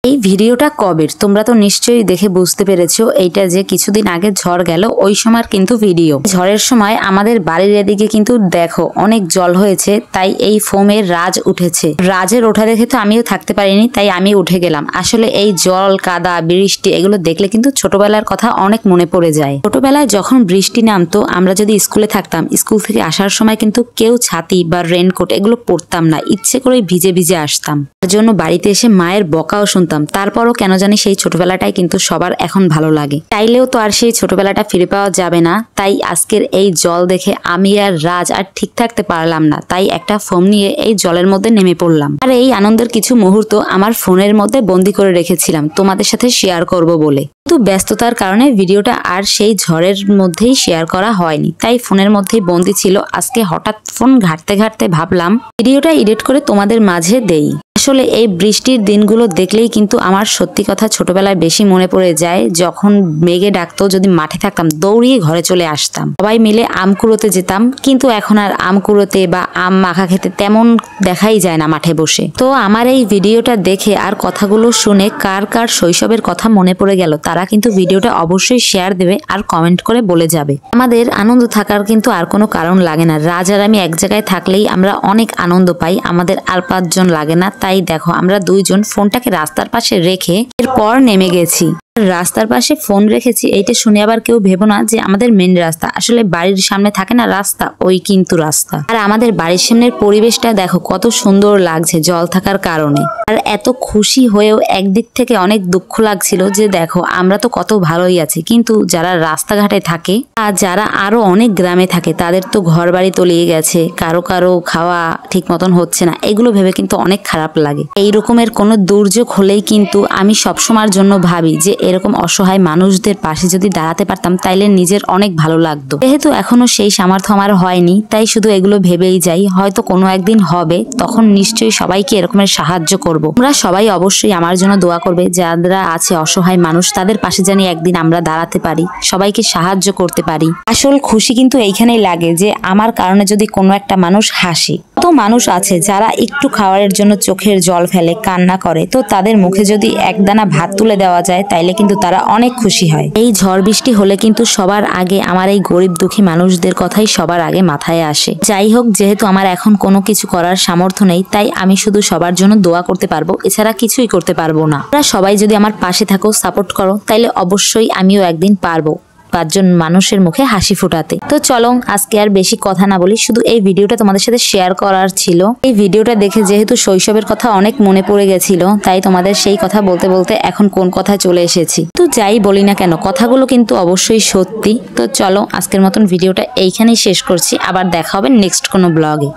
এই ভিডিওটা কবের তোমরা তো নিশ্চয়ই দেখে বুঝতে পেরেছো, এইটা যে কিছুদিন আগে ঝড় গেল ওই সময়ের কিন্তু ভিডিও। ঝড়ের সময় আমাদের বাড়ির এদিকে কিন্তু দেখো অনেক জল হয়েছে, তাই এই ফোমের রাজ উঠেছে। রাজের ওঠা দেখে তো আমিও থাকতে পারিনি, তাই আমি উঠে গেলাম। আসলে এই জল কাদা বৃষ্টি এগুলো দেখলে কিন্তু ছোটবেলার কথা অনেক মনে পড়ে যায়। ছোটবেলায় যখন বৃষ্টি নামতো, আমরা যদি স্কুলে থাকতাম, স্কুল থেকে আসার সময় কিন্তু কেউ ছাতি বা রেনকোট এগুলো পরতাম না, ইচ্ছে করে ভিজে ভিজে আসতাম। তার জন্য বাড়িতে এসে মায়ের বকাও শুনতাম। তারপরও কেন জানি সেই ছোটবেলাটাই কিন্তু সবার এখন ভালো লাগে। চাইলেও তো আর সেই ছোটবেলাটা ফিরে পাওয়া যাবে না। তাই আজকের এই জল দেখে আমি আর রাজ আর ঠিক থাকতে পারলাম না, তাই একটা ফোন নিয়ে এই জলের মধ্যে নেমে পড়লাম। আর এই আনন্দের কিছু মুহূর্ত আমার ফোনের মধ্যে বন্দি করে রেখেছিলাম তোমাদের সাথে শেয়ার করব বলে, কিন্তু ব্যস্ততার কারণে ভিডিওটা আর সেই ঝড়ের মধ্যেই শেয়ার করা হয়নি, তাই ফোনের মধ্যেই বন্দি ছিল। আজকে হঠাৎ ফোন ঘাঁটতে ঘাঁটতে ভাবলাম ভিডিওটা এডিট করে তোমাদের মাঝে দেই। আসলে এই বৃষ্টির দিনগুলো দেখলেই কিন্তু আমার সত্যি কথা ছোটবেলায় বেশি মনে পড়ে যায়। যখন মেঘে ডাকতো, যদি মাঠে থাকতাম দৌড়িয়ে ঘরে চলে আসতাম, সবাই মিলে আম কুড়োতে যেতাম। কিন্তু এখন আর আম কুড়োতে বা আম মাখা খেতে তেমন দেখাই যায় না মাঠে বসে। তো আমার এই ভিডিওটা দেখে আর কথাগুলো শুনে কার কার শৈশবের কথা মনে পড়ে গেল, তারা কিন্তু ভিডিওটা অবশ্যই শেয়ার দেবে আর কমেন্ট করে বলে যাবে। আমাদের আনন্দ থাকার কিন্তু আর কোনো কারণ লাগে না। রাজ আর আমি এক জায়গায় থাকলেই আমরা অনেক আনন্দ পাই, আমাদের আর 5 জন লাগে না। তাই দেখো আমরা 2 জন ফোনটাকে রাস্তার পাশে রেখে এরপর নেমে গেছি। রাস্তার পাশে ফোন রেখেছি এইটা শুনে আবার কেউ ভেবো না যে আমাদের মেন রাস্তা। আসলে বাড়ির সামনে থাকে না রাস্তা, ওই কিন্তু রাস্তা। আর আমাদের বাড়ির সামনের পরিবেশটা দেখো কত সুন্দর লাগছে জল থাকার কারণে। আর এত খুশি হয়েও একদিক থেকে অনেক দুঃখ লাগছিল যে দেখো আমরা তো কত ভালোই আছি, কিন্তু যারা রাস্তাঘাটে থাকে আর যারা আরো অনেক গ্রামে থাকে তাদের তো ঘর বাড়ি তলিয়ে গেছে, কারো কারো খাওয়া ঠিক মতন হচ্ছে না, এগুলো ভেবে কিন্তু অনেক খারাপ লাগে। এই রকমের কোনো দুর্যোগ হলেই কিন্তু আমি সবসময়ের জন্য ভাবি যে এরকম অসহায় মানুষদের পাশে যদি দাঁড়াতে পারতাম তাইলে নিজের অনেক ভালো লাগতো। যেহেতু এখনো সেই সামর্থ্য আমার হয়নি, তাই শুধু এগুলো ভেবেই যাই, হয়তো কোনো একদিন হবে, তখন নিশ্চয়ই সবাইকে এরকমের সাহায্য করব। তোমরা সবাই অবশ্যই আমার জন্য দোয়া করবে, যারা আছে অসহায় মানুষ তাদের পাশে জানি একদিন আমরা দাঁড়াতে পারি, সবাইকে সাহায্য করতে পারি। আসল খুশি কিন্তু এইখানেই লাগে যে আমার কারণে যদি কোনো একটা মানুষ হাসে। তো মানুষ আছে যারা একটু খাবারের জন্য চোখের জল ফেলে, কান্না করে, তো তাদের মুখে যদি একদানা ভাত তুলে দেওয়া যায় তাইলে কিন্তু তারা অনেক খুশি হয়। এই ঝড় বৃষ্টি হলে কিন্তু সবার আগে আমার এই গরিব দুঃখী মানুষদের কথাই সবার আগে মাথায় আসে। যাই হোক, যেহেতু আমার এখন কোনো কিছু করার সামর্থ্য নেই, তাই আমি শুধু সবার জন্য দোয়া করতে পারবো, এছাড়া কিছুই করতে পারবো না। তোমরা সবাই যদি আমার পাশে থাকো, সাপোর্ট করো, তাইলে অবশ্যই আমিও একদিন পারবো 5 জন মানুষের মুখে হাসি ফোটাতে। তো চলো আজকে আর বেশি কথা না বলি, শুধু এই ভিডিওটা তোমাদের সাথে শেয়ার করার ছিল। এই ভিডিওটা দেখে যেহেতু শৈশবের কথা অনেক মনে পড়ে গেছিল, তাই তোমাদের সেই কথা বলতে বলতে এখন কোন কথায় চলে এসেছি। তো যাই বলি না কেন, কথাগুলো কিন্তু অবশ্যই সত্যি। তো চলো আজকের মতন ভিডিওটা এইখানেই শেষ করছি, আবার দেখা হবে নেক্সট কোনো ব্লগে।